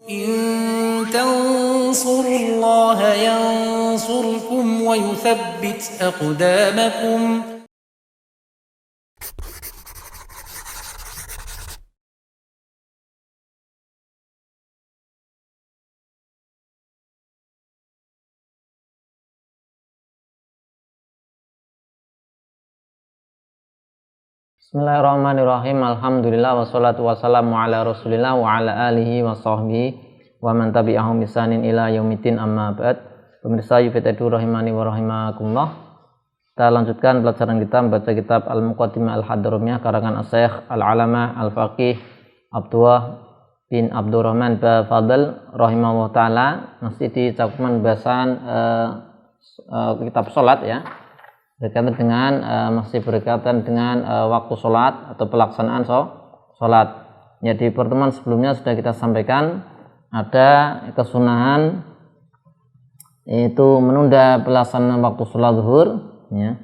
إن تنصروا الله ينصركم ويثبت أقدامكم. Bismillahirrahmanirrahim. Alhamdulillah wassalatu wassalamu ala Rasulillah wa ala alihi wa sahbihi wa man tabi'ahum bisanin ila yaumiddin, amma ba'd. Pemirsa Yufitadu rahimani wa rahimakumullah. Kita lanjutkan pelajaran kita membaca kitab Al-Muqaddimah Al-Hadramiyah karangan Asy-Syaikh Al-Alamah Al-Faqih Abdullah bin Abdurrahman Fadl rahimahullah taala. Masih di cakupan bahasan kitab salat ya. Berkaitan dengan masih berkaitan dengan waktu sholat atau pelaksanaan sholat. Ya, di pertemuan sebelumnya sudah kita sampaikan ada kesunahan yaitu menunda pelaksanaan waktu sholat zuhur ya,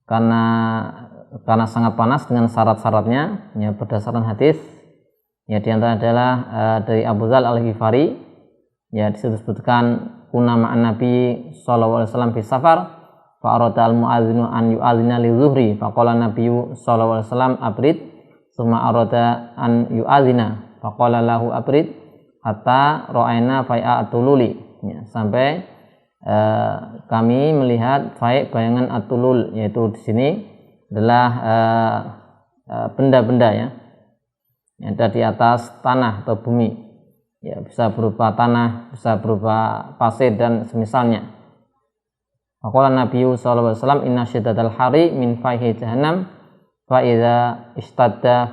karena sangat panas dengan syarat-syaratnya ya, berdasarkan hadis ya, di antara adalah dari Abu Dzar Al-Ghifari ya, disebutkan kuna ma'an Nabi sallallahu alaihi wasallam fi safar fa'arada al-mu'adzinu an yu'adzina li zuhri faqala nabiyyu sallallahu alaihi wasallam abrid summa arada an yu'adzina faqala lahu abrid hatta ra'ayna fai'atululi ya, sampai kami melihat bayangan atulul, yaitu di sini adalah benda-benda ya yang ada di atas tanah atau bumi ya, bisa berupa tanah, bisa berupa pasir dan semisalnya. Faqala Nabi sallallahu alaihi wasallam inna syiddatal hari min faihi jahannam fa idza istadda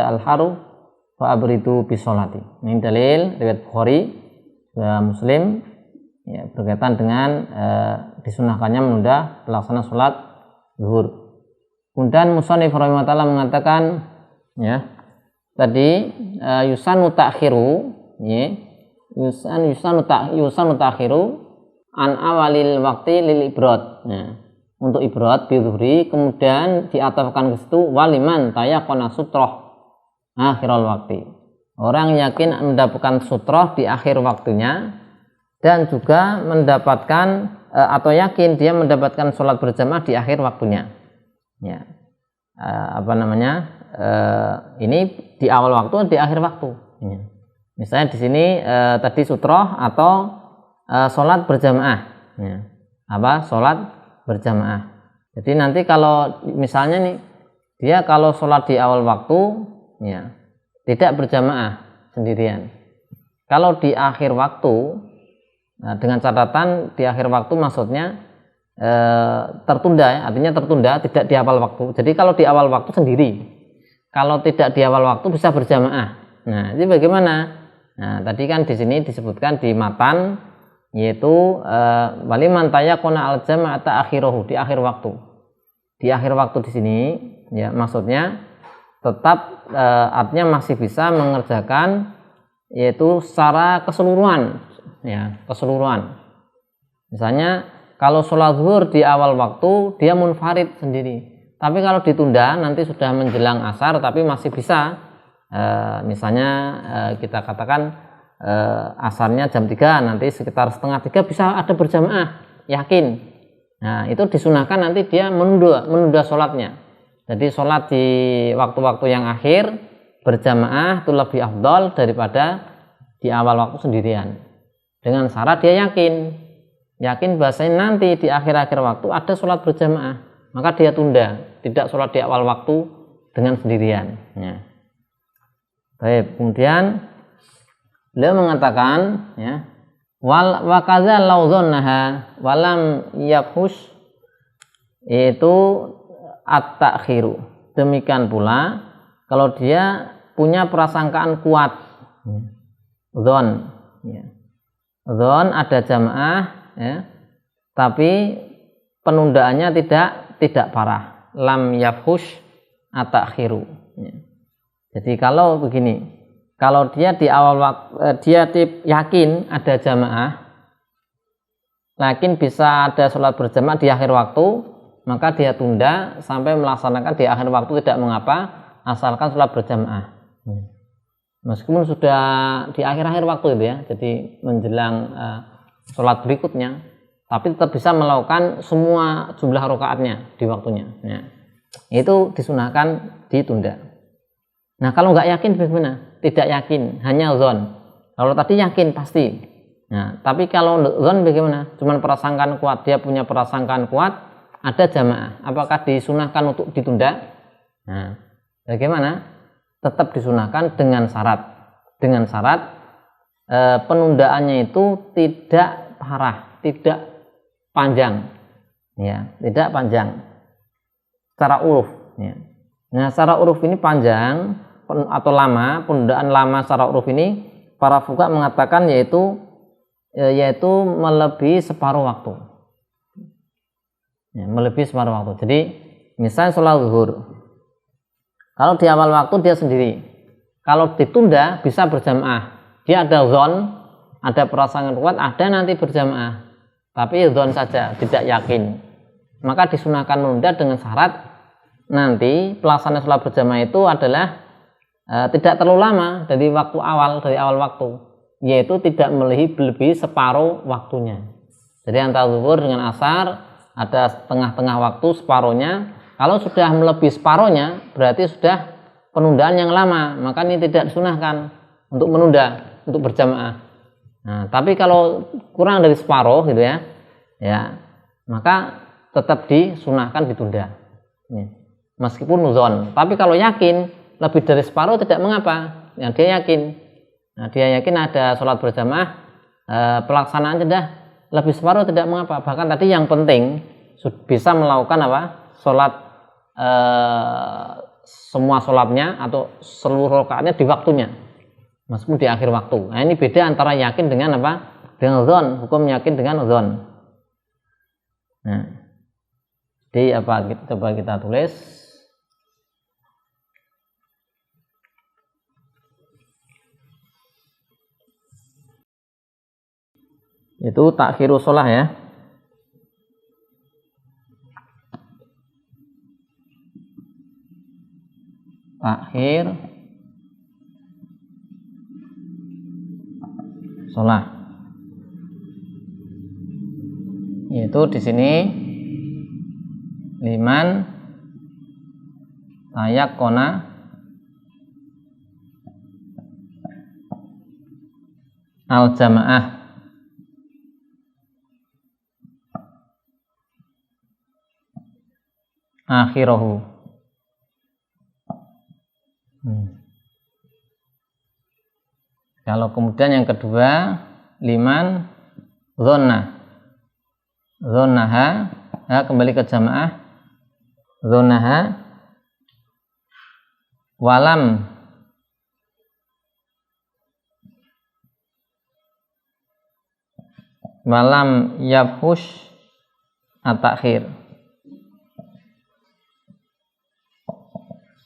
al-haru fa abridu bi sholati. Ini dalil riwayat Bukhari dan Muslim ya, berkaitan dengan disunahkannya menunda pelaksanaan salat zuhur. Kemudian musannif rahimahullah taala mengatakan ya, tadi yusanu ta'khiru ya, yusanu ta'khiru an awalil waktu lil ibrad ya, untuk ibrad bi zuhri, kemudian diatafkan ke situ waliman tayaqana sutroh akhirul waktu, orang yakin mendapatkan sutroh di akhir waktunya dan juga mendapatkan atau yakin dia mendapatkan sholat berjamaah di akhir waktunya ya, ini di awal waktu di akhir waktu ya. Misalnya di sini tadi sutroh atau sholat berjamaah ya. Sholat berjamaah. Jadi nanti kalau misalnya nih dia kalau sholat di awal waktu ya, tidak berjamaah sendirian. Kalau di akhir waktu, nah, dengan catatan di akhir waktu maksudnya tertunda ya, artinya tertunda, tidak di awal waktu. Jadi kalau di awal waktu sendiri, kalau tidak di awal waktu bisa berjamaah. Nah, ini bagaimana? Nah, tadi kan di sini disebutkan di matan yaitu waliman tayaqana al-jama'ata akhirahu, di akhir waktu. Di akhir waktu di sini ya, maksudnya tetap artinya masih bisa mengerjakan yaitu secara keseluruhan ya, keseluruhan. Misalnya kalau sholat zuhur di awal waktu dia munfarid sendiri, tapi kalau ditunda nanti sudah menjelang asar tapi masih bisa misalnya kita katakan asarnya jam 3, nanti sekitar setengah 3 bisa ada berjamaah, yakin. Nah, itu disunahkan nanti dia menunda sholatnya. Jadi sholat di waktu-waktu yang akhir berjamaah itu lebih afdal daripada di awal waktu sendirian. Dengan syarat dia yakin bahasanya nanti di akhir-akhir waktu ada sholat berjamaah, maka dia tunda, tidak sholat di awal waktu dengan sendirian ya. Baik, kemudian beliau mengatakan ya, wa kadza law dhannaha walam yafhush, yaitu at-ta'khiru. Demikian pula kalau dia punya prasangkaan kuat dzon ya. Dzon ada jamaah ya, tapi penundaannya tidak parah, lam yafhush at-ta'khiru ya. Jadi kalau begini, kalau dia di awal waktu dia yakin ada jamaah, yakin bisa ada sholat berjamaah di akhir waktu, maka dia tunda sampai melaksanakan di akhir waktu, tidak mengapa asalkan sholat berjamaah. meskipun sudah di akhir-akhir waktu itu ya, jadi menjelang sholat berikutnya, tapi tetap bisa melakukan semua jumlah rakaatnya di waktunya. Ya. Itu disunahkan ditunda. Nah kalau nggak yakin bagaimana? Tidak yakin, hanya zon. Kalau tadi yakin pasti. Nah, tapi kalau zon bagaimana? Cuman prasangkaan kuat, dia punya prasangkaan kuat, ada jamaah. Apakah disunahkan untuk ditunda? Nah, bagaimana? Tetap disunahkan dengan syarat. Dengan syarat penundaannya itu tidak parah, tidak panjang, ya, tidak panjang. Secara uruf. Ya. Nah, secara uruf ini panjang atau lama, penundaan lama secara uruf ini para fuqaha mengatakan yaitu melebihi separuh waktu. Ya, melebihi separuh waktu. Jadi, misalnya sholat zuhur, kalau di awal waktu dia sendiri, kalau ditunda bisa berjamaah. Dia ada zon, ada perasaan kuat, ada nanti berjamaah. Tapi zon saja, tidak yakin. Maka disunahkan menunda dengan syarat nanti pelaksanaan sholat berjamaah itu adalah tidak terlalu lama dari awal waktu, yaitu tidak melebihi separuh waktunya. Jadi antara zuhur dengan asar ada tengah-tengah waktu separuhnya. Kalau sudah melebihi separuhnya berarti sudah penundaan yang lama, maka ini tidak disunahkan untuk menunda, untuk berjamaah. Nah, tapi kalau kurang dari separuh gitu ya, maka tetap disunahkan ditunda. Meskipun zon. Tapi kalau yakin lebih dari separuh tidak mengapa. Yang dia yakin. Nah, dia yakin ada sholat berjamaah, pelaksanaan sudah lebih separuh tidak mengapa. Bahkan tadi yang penting bisa melakukan sholat semua sholatnya atau seluruh rakaatnya di waktunya, meskipun di akhir waktu. Nah, ini beda antara yakin dengan dengan zon. Hukum yakin dengan zon. Nah, jadi coba kita tulis. Itu takhirus shalah ya. Takhir shalah. Yaitu di sini liman tayakkona al jamaah akhirahu. Kalau kemudian yang kedua liman zonnaha kembali ke jamaah zonnaha walam yabhush at-takhir.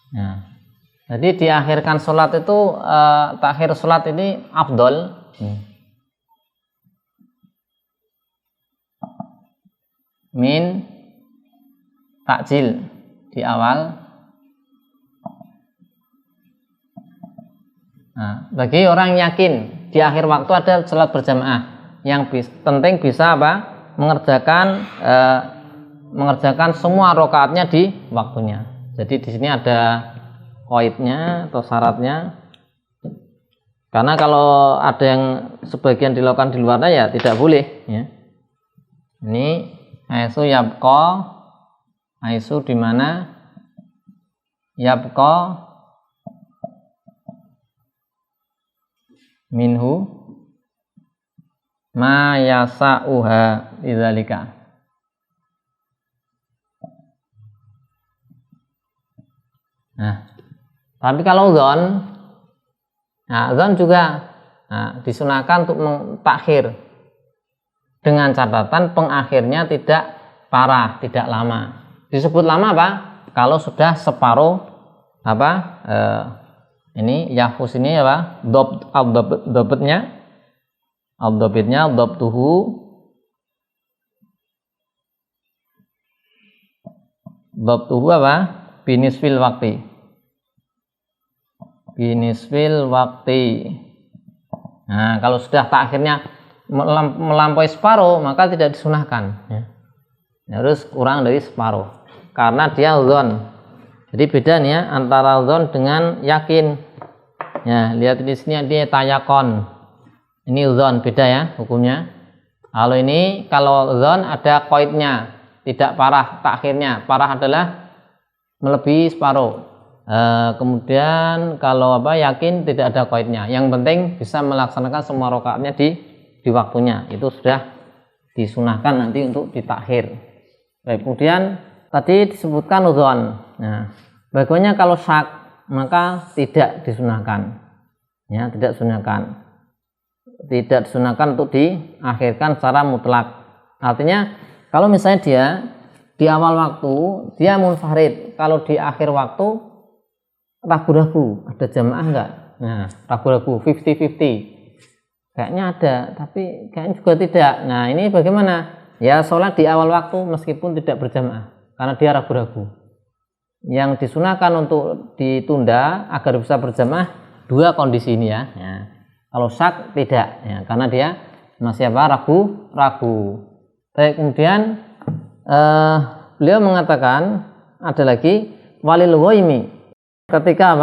Nah, jadi diakhirkan sholat itu takhir sholat ini afdol. Min takjil di awal. Nah, bagi orang yakin di akhir waktu ada sholat berjamaah, yang penting bisa mengerjakan semua rakaatnya di waktunya. Jadi di sini ada qaidnya atau syaratnya. Karena kalau ada yang sebagian dilakukan di luarnya ya tidak boleh ya. Ini aisu yabqa, aisu di mana yabqa minhu ma yasa'uha lidzalika. Nah, tapi kalau zon, zon juga disunahkan untuk mentakhir dengan catatan pengakhirnya tidak parah, tidak lama. Disebut lama kalau sudah separuh ini yahfus ini dobitnya dobtuhu binisfil waktu. binisfil waktu. Nah, kalau sudah takhirnya melampaui separuh maka tidak disunahkan, ya. Harus kurang dari separuh karena dia dzon. Jadi beda nih ya antara dzon dengan yakin. Ya, lihat di sini dia tayakon. Ini dzon beda ya hukumnya. Kalau dzon ada qaidnya, tidak parah takhirnya. Parah adalah melebihi separuh. Kemudian kalau yakin tidak ada qaidnya. Yang penting bisa melaksanakan semua rakaatnya di waktunya. Itu sudah disunahkan nanti untuk ditakhir. Baik, kemudian tadi disebutkan dzon. Nah, bagaimana kalau syak, maka tidak disunahkan. Ya, tidak disunahkan untuk diakhirkan secara mutlak. Artinya kalau misalnya dia di awal waktu dia munfarid, kalau di akhir waktu ragu-ragu ada jamaah enggak? Nah, ragu-ragu 50-50. Kayaknya ada, tapi kayaknya juga tidak. Nah, ini bagaimana? Ya, sholat di awal waktu meskipun tidak berjamaah karena dia ragu-ragu. Yang disunahkan untuk ditunda agar bisa berjamaah dua kondisi ini ya. Kalau syak tidak, ya, karena dia masih ragu. Baik, kemudian beliau mengatakan ada lagi walil ghaimi ketika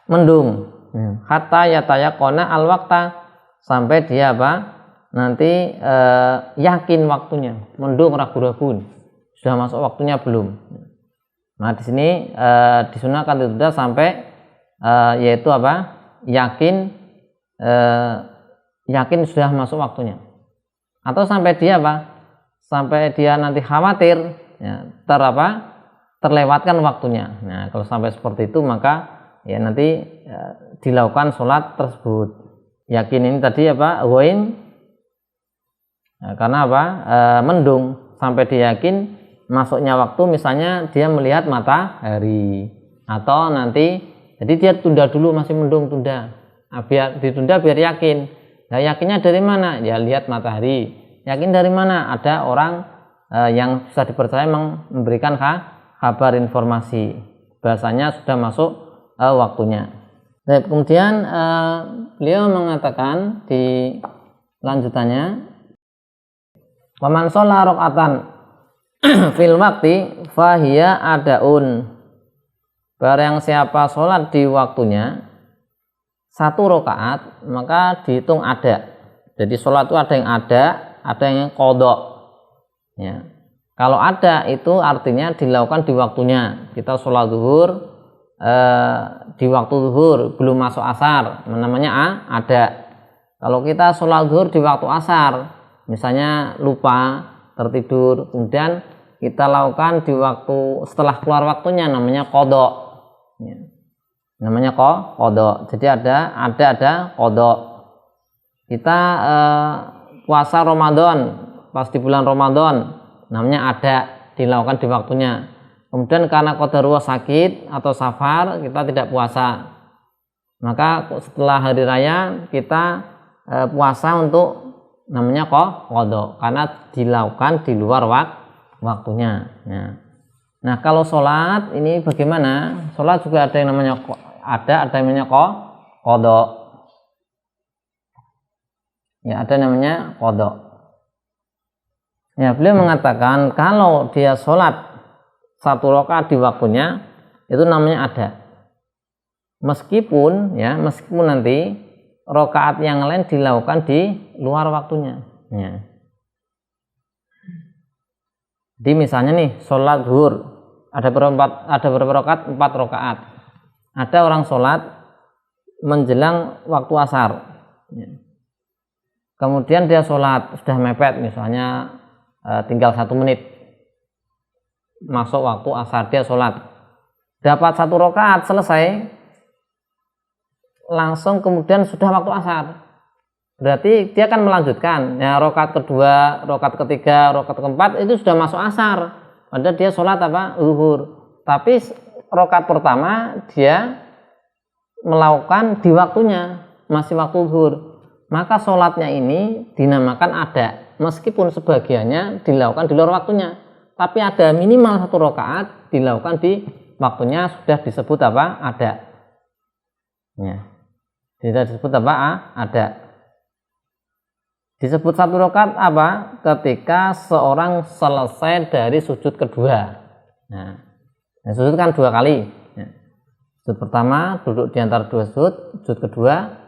mendung, hatta yatayaqona al waqta, sampai dia nanti yakin waktunya. Mendung ragu-ragu sudah masuk waktunya belum. Nah, di sini disunahkan ditunda sampai yaitu yakin sudah masuk waktunya, atau sampai dia sampai dia nanti khawatir ya, terlewatkan waktunya. Nah, kalau sampai seperti itu maka ya nanti dilakukan sholat tersebut. Yakin ini tadi ghaim, karena mendung sampai dia yakin masuknya waktu, misalnya dia melihat matahari, atau nanti jadi dia tunda dulu, masih mendung, tunda. Biar ditunda biar yakin. Nah, yakinnya dari mana? Ya lihat matahari. Yakin dari mana? Ada orang yang bisa dipercaya memberikan kabar informasi bahasanya sudah masuk waktunya. Nah, kemudian beliau mengatakan di lanjutannya, waman sholla rakaatan fil waqti fahiya adaun. Barang siapa sholat di waktunya satu rakaat maka dihitung ada. Jadi sholat itu ada yang qadha. Ya. Kalau ada itu artinya dilakukan di waktunya. Kita sholat zuhur di waktu zuhur belum masuk asar, namanya ada. Kalau kita sholat zuhur di waktu asar, misalnya lupa, tertidur, kemudian kita lakukan di waktu setelah keluar waktunya, namanya qadha. Ya. Namanya qadha. Jadi ada qadha. Kita puasa Ramadan pas di bulan Ramadan, namanya ada, dilakukan di waktunya. Kemudian karena qadarullah sakit atau safar, kita tidak puasa, maka setelah hari raya kita puasa untuk namanya qadha, karena dilakukan di luar waktunya. Nah, kalau sholat ini bagaimana? Sholat juga ada yang namanya ada yang namanya qadha. Ya, ada namanya qadha. Ya, beliau mengatakan kalau dia sholat satu rakaat di waktunya itu namanya ada. Meskipun nanti rakaat yang lain dilakukan di luar waktunya. Ya. Jadi misalnya nih sholat zuhur ada berapa rakaat? 4 rakaat. Ada orang sholat menjelang waktu asar. Ya. Kemudian dia sholat sudah mepet, misalnya tinggal 1 menit masuk waktu asar, dia sholat dapat 1 rakaat selesai, langsung kemudian sudah waktu asar, berarti dia akan melanjutkan ya, rakaat kedua, rakaat ketiga, rakaat keempat itu sudah masuk asar, padahal dia sholat zuhur, tapi rakaat pertama dia melakukan di waktunya, masih waktu zuhur, maka sholatnya ini dinamakan ada, meskipun sebagiannya dilakukan di luar waktunya, tapi ada minimal 1 rakaat dilakukan di waktunya, sudah disebut ada. Ya. Tidak disebut apa? Ada. Disebut satu rakaat apa? Ketika seorang selesai dari sujud kedua. Nah, sujud kan 2 kali. Ya. Sujud pertama duduk di antara 2 sujud, sujud kedua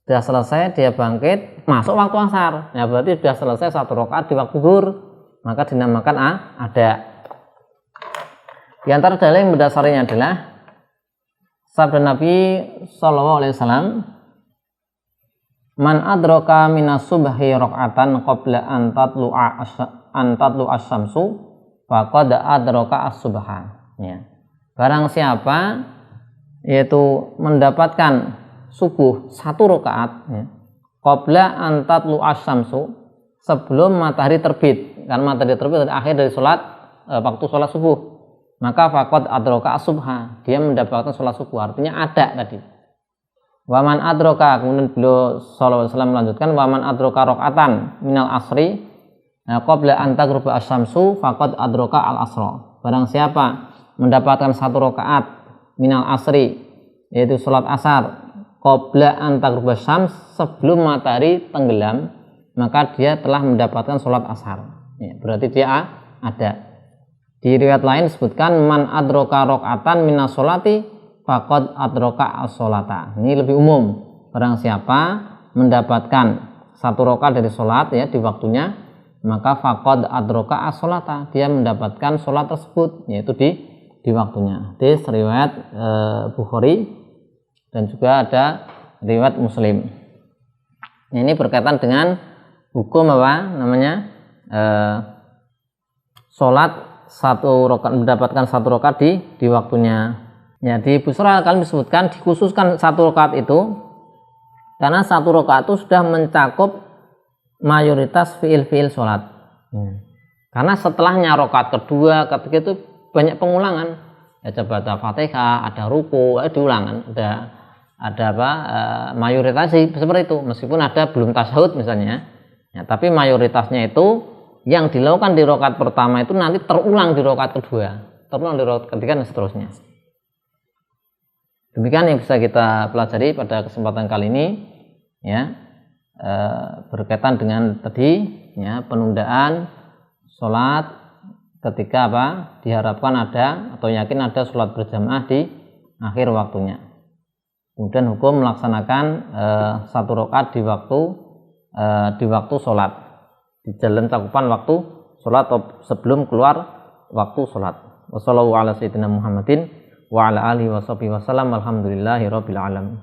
sudah selesai dia bangkit masuk waktu asar. Ya berarti sudah selesai 1 rakaat di waktu zuhur, maka dinamakan ada. Di antara dalil yang mendasarinya adalah sabda Nabi sallallahu alaihi wasallam, man adraka minas subhi raka'atan qabla an tatlu'a asy-syamsu faqad adraka as-subha. Ya. Barang siapa yaitu mendapatkan subuh 1 rakaat ya, qabla an tatlu'a asy-syamsu, sebelum matahari terbit. Karena matahari terbit adalah akhir dari waktu sholat subuh. Maka faqad adraka as-subha, dia mendapatkan sholat subuh, artinya ada tadi. Waman adroka, kemudian beliau sallallahu alaihi wasallam melanjutkan, waman adroka rakaatan minal asri qabla an taghruba asy-syamsu faqad adroka al asra. Barang siapa mendapatkan 1 rakaat minal asri, yaitu salat asar, qabla an taghruba syams, sebelum matahari tenggelam, maka dia telah mendapatkan salat asar. Ya, berarti dia ada. Di riwayat lain disebutkan man adroka rakaatan minas sholati faqad adraka as-sholata. Ini lebih umum. Barang siapa mendapatkan 1 rakaat dari sholat ya di waktunya, maka faqad adraka as-sholata, dia mendapatkan sholat tersebut yaitu di waktunya. Hadis riwayat Bukhari dan juga ada riwayat Muslim. Ini berkaitan dengan hukum apa namanya sholat 1 rakaat, mendapatkan 1 rakaat di waktunya. Ya, di Busra kalian disebutkan dikhususkan 1 rakaat itu karena 1 rakaat itu sudah mencakup mayoritas fiil-fiil sholat. Karena setelahnya rakaat kedua, ketiga itu banyak pengulangan. Ya, coba baca Fatihah, ada ruku, diulangan, ada mayoritas seperti itu. Meskipun ada belum tasyahud misalnya, ya, tapi mayoritasnya itu yang dilakukan di rakaat pertama itu nanti terulang di rakaat kedua, terulang di rakaat ketiga dan seterusnya. Demikian yang bisa kita pelajari pada kesempatan kali ini ya, berkaitan dengan tadi ya, penundaan sholat ketika diharapkan ada atau yakin ada sholat berjamaah di akhir waktunya. Kemudian hukum melaksanakan 1 rakaat di waktu sholat, di jalan cakupan waktu sholat atau sebelum keluar waktu sholat. Wassalamualaikum warahmatullahi wabarakatuh. Wa ala alihi wa sahbihi wa sallam. Alhamdulillahi rabbil alamin.